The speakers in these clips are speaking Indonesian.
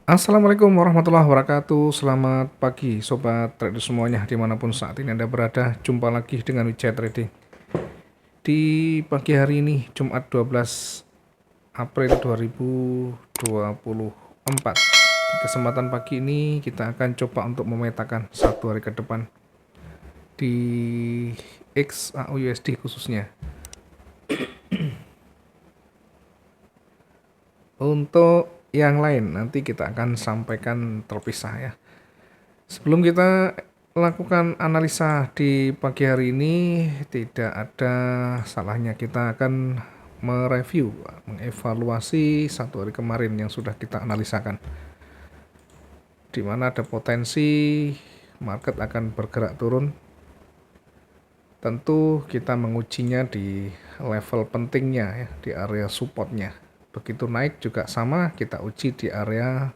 Assalamualaikum warahmatullahi wabarakatuh. Selamat pagi sobat trader semuanya dimanapun saat ini Anda berada. Jumpa lagi dengan Wijaya Trading di pagi hari ini Jumat 12 April 2024. Di kesempatan pagi ini kita akan coba untuk memetakan satu hari ke depan di XAUUSD khususnya. Untuk yang lain nanti kita akan sampaikan terpisah ya. Sebelum kita lakukan analisa di pagi hari ini, tidak ada salahnya kita akan mereview, mengevaluasi satu hari kemarin yang sudah kita analisakan, di mana ada potensi market akan bergerak turun. Tentu kita mengujinya di level pentingnya ya, di area supportnya. Begitu naik juga sama, kita uji di area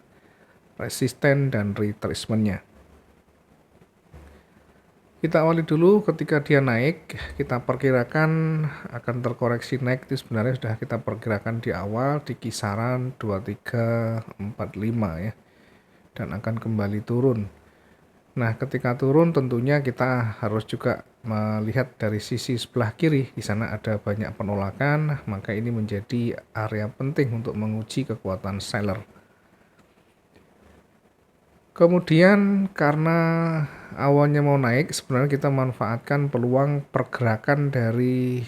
resisten dan retracementnya. Kita awali dulu ketika dia naik, kita perkirakan akan terkoreksi naik itu sebenarnya sudah kita perkirakan di awal di kisaran 2345 ya, dan akan kembali turun. Nah, ketika turun tentunya kita harus juga melihat dari sisi sebelah kiri, di sana ada banyak penolakan, maka ini menjadi area penting untuk menguji kekuatan seller. Kemudian karena awalnya mau naik, sebenarnya kita manfaatkan peluang pergerakan dari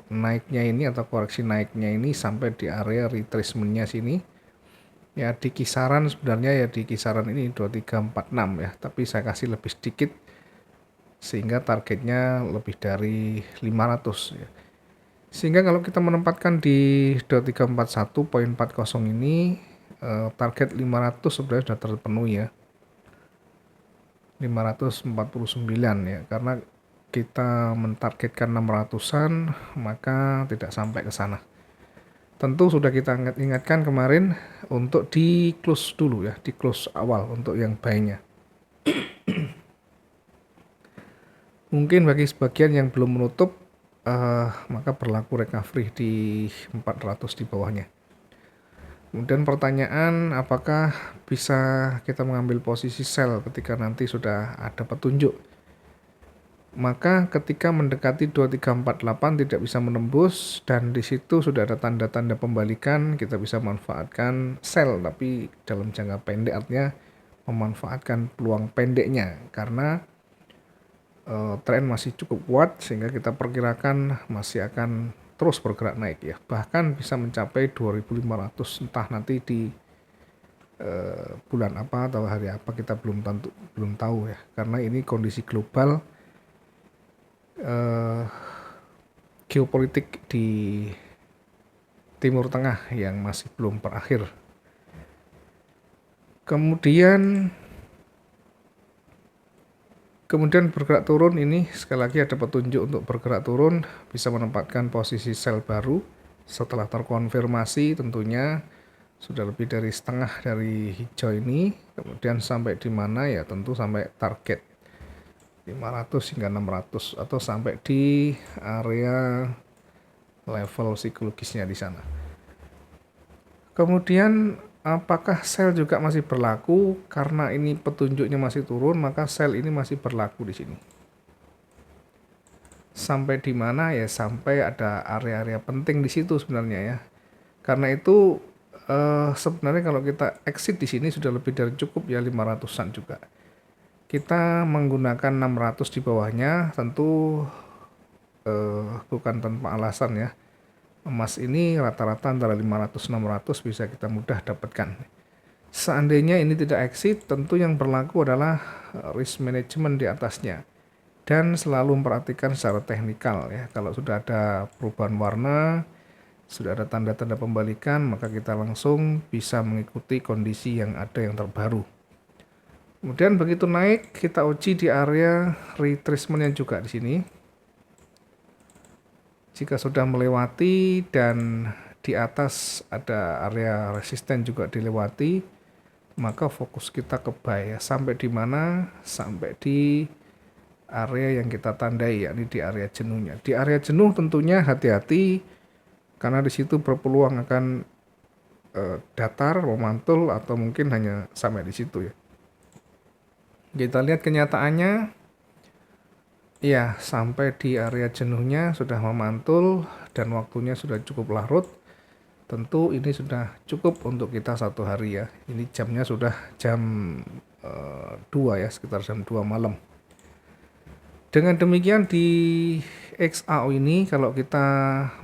naiknya ini atau koreksi naiknya ini sampai di area retracementnya sini. Ya di kisaran sebenarnya ya di kisaran ini 2346 ya, tapi saya kasih lebih sedikit sehingga targetnya lebih dari 500 ya. Sehingga kalau kita menempatkan di 2341.40 ini target 500 sebenarnya sudah terpenuhi ya. 549 ya, karena kita mentargetkan 600-an maka tidak sampai ke sana. Tentu sudah kita ingatkan kemarin untuk di close dulu ya, di close awal untuk yang buy-nya. Mungkin bagi sebagian yang belum menutup maka berlaku recovery di 400 di bawahnya. Kemudian pertanyaan, apakah bisa kita mengambil posisi sell ketika nanti sudah ada petunjuk? Maka ketika mendekati 2348 tidak bisa menembus dan di situ sudah ada tanda-tanda pembalikan, kita bisa manfaatkan sell, tapi dalam jangka pendek, artinya memanfaatkan peluang pendeknya karena tren masih cukup kuat sehingga kita perkirakan masih akan terus bergerak naik ya, bahkan bisa mencapai 2500 entah nanti di bulan apa atau hari apa kita belum tahu ya, karena ini kondisi global geopolitik di Timur Tengah yang masih belum berakhir. Kemudian bergerak turun ini sekali lagi ada petunjuk untuk bergerak turun, bisa menempatkan posisi sell baru setelah terkonfirmasi tentunya sudah lebih dari setengah dari hijau ini. Kemudian sampai di mana ya, tentu sampai target 500 hingga 600 atau sampai di area level psikologisnya di sana. Kemudian apakah sell juga masih berlaku? Karena ini petunjuknya masih turun, maka sell ini masih berlaku di sini. Sampai di mana ya? Sampai ada area-area penting di situ sebenarnya ya. Karena itu sebenarnya kalau kita exit di sini sudah lebih dari cukup ya, 500-an juga. Kita menggunakan 600 di bawahnya, tentu bukan tanpa alasan ya. Emas ini rata-rata antara 500-600 bisa kita mudah dapatkan. Seandainya ini tidak exit, tentu yang berlaku adalah risk management di atasnya. Dan selalu memperhatikan secara teknikal ya. Kalau sudah ada perubahan warna, sudah ada tanda-tanda pembalikan, maka kita langsung bisa mengikuti kondisi yang ada yang terbaru. Kemudian begitu naik, kita uji di area retracementnya juga di sini. Jika sudah melewati dan di atas ada area resisten juga dilewati, maka fokus kita ke buy ya. Sampai di mana? Sampai di area yang kita tandai, yakni di area jenuhnya. Di area jenuh tentunya hati-hati karena di situ berpeluang akan datar, memantul, atau mungkin hanya sampai di situ ya. Kita lihat kenyataannya, ya sampai di area jenuhnya sudah memantul dan waktunya sudah cukup larut. Tentu ini sudah cukup untuk kita satu hari ya. Ini jamnya sudah jam 2 ya, sekitar jam 2 malam. Dengan demikian di XAU ini kalau kita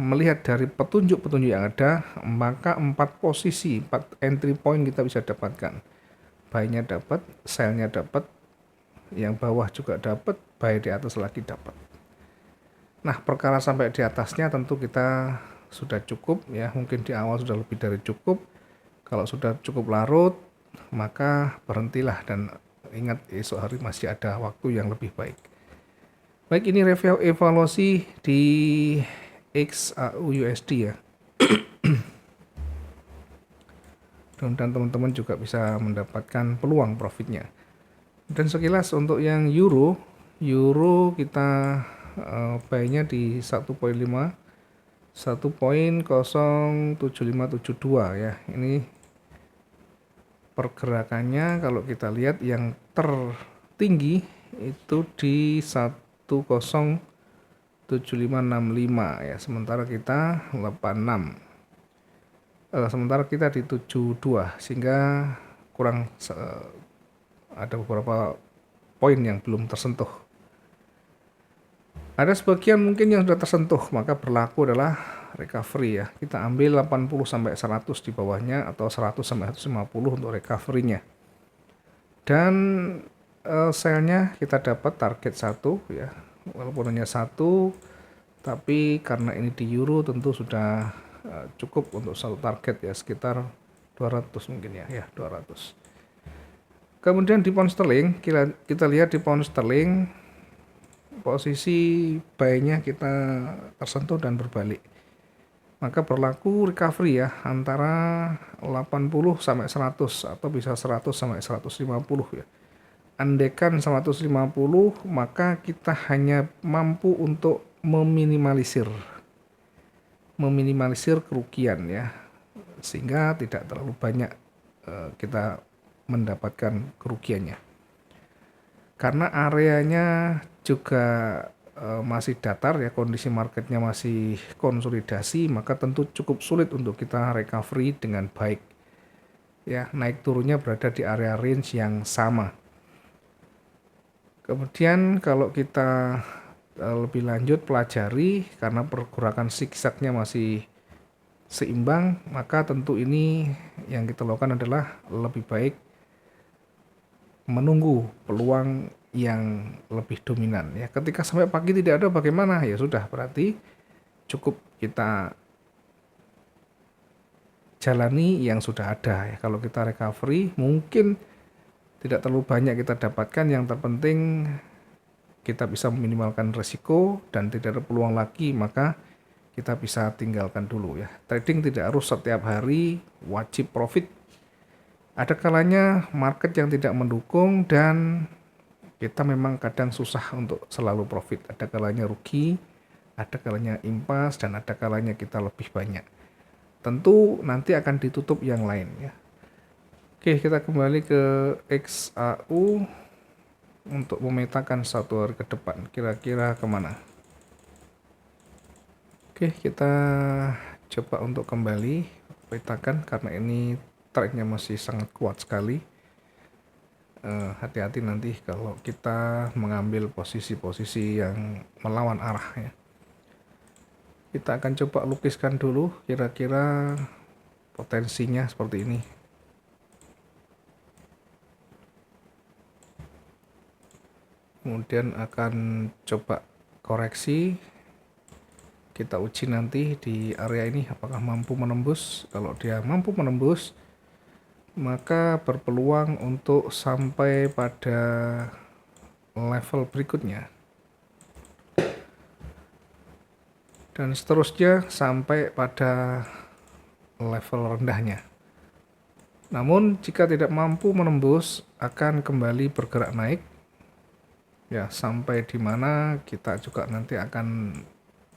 melihat dari petunjuk-petunjuk yang ada, maka 4 posisi, 4 entry point kita bisa dapatkan. Buy-nya dapat, sell-nya dapat, yang bawah juga dapat, buy di atas lagi dapat. Nah, perkara sampai di atasnya tentu kita sudah cukup ya, mungkin di awal sudah lebih dari cukup. Kalau sudah cukup larut, maka berhentilah dan ingat esok hari masih ada waktu yang lebih baik. Baik, ini review evaluasi di XAU USD ya. Dan teman-teman juga bisa mendapatkan peluang profitnya. Dan sekilas untuk yang euro kita buy-nya di 1.5 1.07572 ya. Ini pergerakannya kalau kita lihat yang tertinggi itu di 1.07565 ya, sementara kita 86. Sementara kita di 72 sehingga kurang ada beberapa poin yang belum tersentuh. Ada sebagian mungkin yang sudah tersentuh, maka berlaku adalah recovery ya. Kita ambil 80 sampai 100 di bawahnya atau 100 sampai 150 untuk recovery-nya. Dan sell-nya kita dapat target 1 ya. Walaupun hanya 1, tapi karena ini di euro tentu sudah cukup untuk satu target ya, sekitar 200 mungkin ya 200. Kemudian di pound sterling kita lihat di pound sterling posisi buy-nya kita tersentuh dan berbalik, maka berlaku recovery ya antara 80 sampai 100 atau bisa 100 sampai 150 ya. Andaikan 150, maka kita hanya mampu untuk meminimalisir kerugian ya, sehingga tidak terlalu banyak kita mendapatkan kerugiannya. Karena areanya juga masih datar ya, kondisi marketnya masih konsolidasi, maka tentu cukup sulit untuk kita recovery dengan baik ya. Naik turunnya berada di area range yang sama. Kemudian kalau kita lebih lanjut pelajari, karena pergerakan zigzagnya masih seimbang, maka tentu ini yang kita lakukan adalah lebih baik menunggu peluang yang lebih dominan ya. Ketika sampai pagi tidak ada, bagaimana? Ya sudah, berarti cukup kita jalani yang sudah ada ya. Kalau kita recovery mungkin tidak terlalu banyak kita dapatkan, yang terpenting kita bisa meminimalkan resiko dan tidak ada peluang lagi, maka kita bisa tinggalkan dulu ya. Trading tidak harus setiap hari wajib profit. Ada kalanya market yang tidak mendukung dan kita memang kadang susah untuk selalu profit. Ada kalanya rugi, ada kalanya impas, dan ada kalanya kita lebih banyak. Tentu nanti akan ditutup yang lain ya. Oke, kita kembali ke XAU untuk memetakan satu hari ke depan, kira-kira kemana. Oke, kita coba untuk kembali petakan karena ini trendnya masih sangat kuat sekali. Hati-hati nanti kalau kita mengambil posisi-posisi yang melawan arah ya. Kita akan coba lukiskan dulu kira-kira potensinya seperti ini. Kemudian akan coba koreksi, kita uji nanti di area ini apakah mampu menembus. Kalau dia mampu menembus, maka berpeluang untuk sampai pada level berikutnya dan seterusnya sampai pada level rendahnya. Namun jika tidak mampu menembus, akan kembali bergerak naik ya, sampai di mana kita juga nanti akan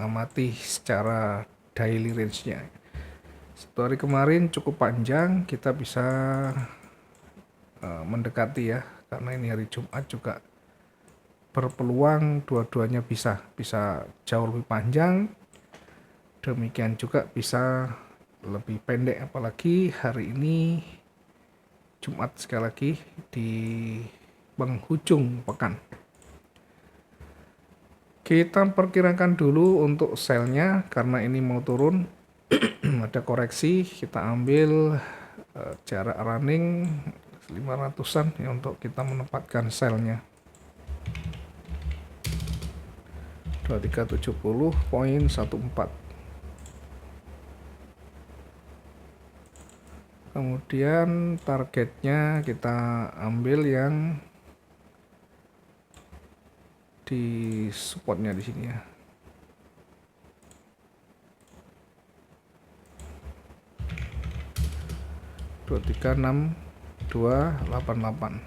amati secara daily range-nya. Satu hari kemarin cukup panjang, kita bisa mendekati ya, karena ini hari Jumat juga berpeluang dua-duanya bisa jauh lebih panjang, demikian juga bisa lebih pendek, apalagi hari ini Jumat sekali lagi di penghujung pekan. Kita perkirakan dulu untuk selnya karena ini mau turun ada koreksi, kita ambil jarak running 500-an ya untuk kita menempatkan selnya 2370.14. Kemudian targetnya kita ambil yang di supportnya di sini ya. Dua tiga enam 288.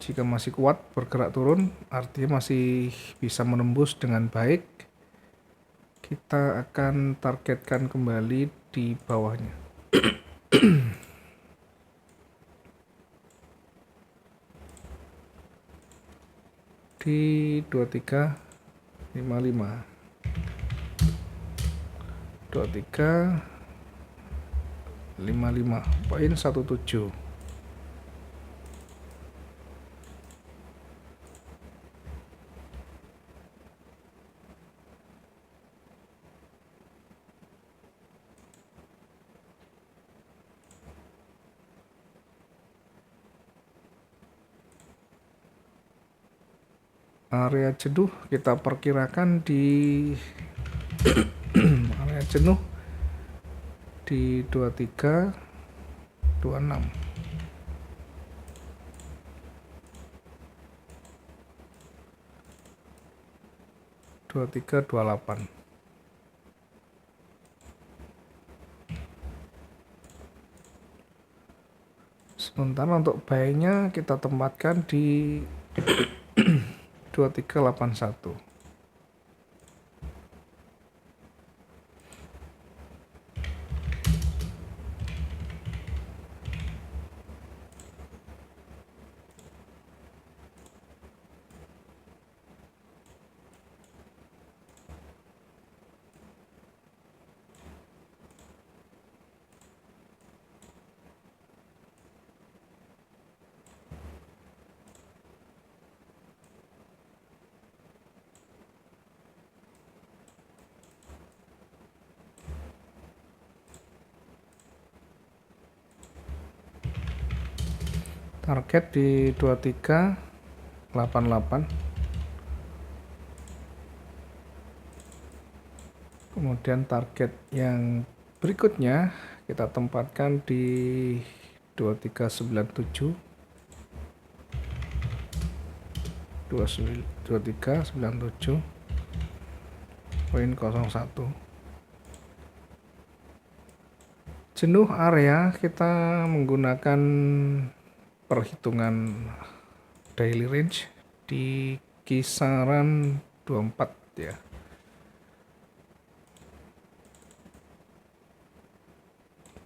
Jika masih kuat bergerak turun, artinya masih bisa menembus dengan baik. Kita akan targetkan kembali di bawahnya. Di 2355. 2355.17. Area jenuh kita perkirakan di area jenuh di 2326. 2328. Sementara untuk buy-nya kita tempatkan di 2381. Target di 2388. Kemudian target yang berikutnya kita tempatkan di 2397. 2397.01. Jenuh area kita menggunakan perhitungan daily range di kisaran 24 ya.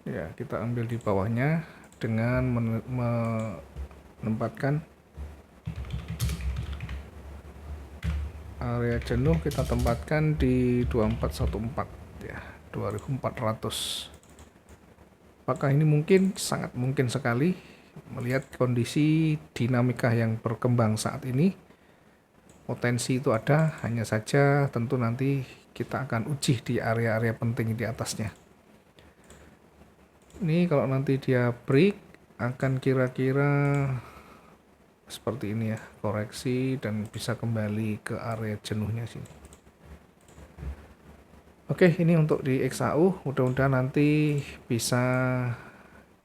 Ya, kita ambil di bawahnya dengan menempatkan area jenuh kita tempatkan di 2414 ya, 2400. Apakah ini mungkin? Sangat mungkin sekali melihat kondisi dinamika yang berkembang saat ini. Potensi itu ada, hanya saja tentu nanti kita akan uji di area-area penting di atasnya. Ini kalau nanti dia break akan kira-kira seperti ini ya, koreksi dan bisa kembali ke area jenuhnya sini. Oke, ini untuk di XAU, mudah-mudahan nanti bisa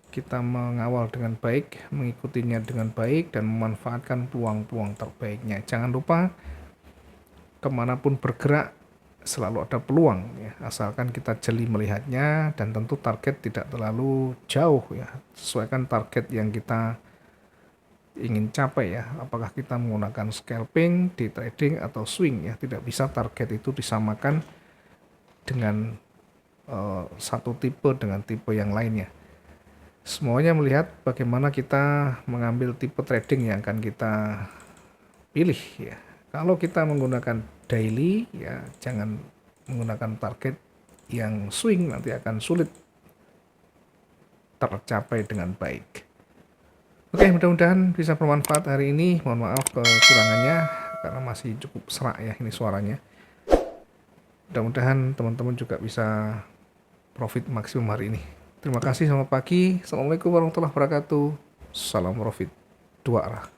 kita mengawal dengan baik, mengikutinya dengan baik, dan memanfaatkan peluang-peluang terbaiknya. Jangan lupa, kemanapun bergerak, selalu ada peluang, ya, asalkan kita jeli melihatnya, dan tentu target tidak terlalu jauh, ya. Sesuaikan target yang kita ingin capai, ya. Apakah kita menggunakan scalping, day trading, atau swing, ya. Tidak bisa target itu disamakan dengan satu tipe dengan tipe yang lainnya. Semuanya melihat bagaimana kita mengambil tipe trading yang akan kita pilih ya. Kalau kita menggunakan daily ya jangan menggunakan target yang swing, nanti akan sulit tercapai dengan baik. Oke, mudah-mudahan bisa bermanfaat hari ini. Mohon maaf kekurangannya karena masih cukup serak ya ini suaranya. Mudah-mudahan teman-teman juga bisa profit maksimum hari ini. Terima kasih, selamat pagi. Assalamualaikum warahmatullahi wabarakatuh. Salam profit dua arah.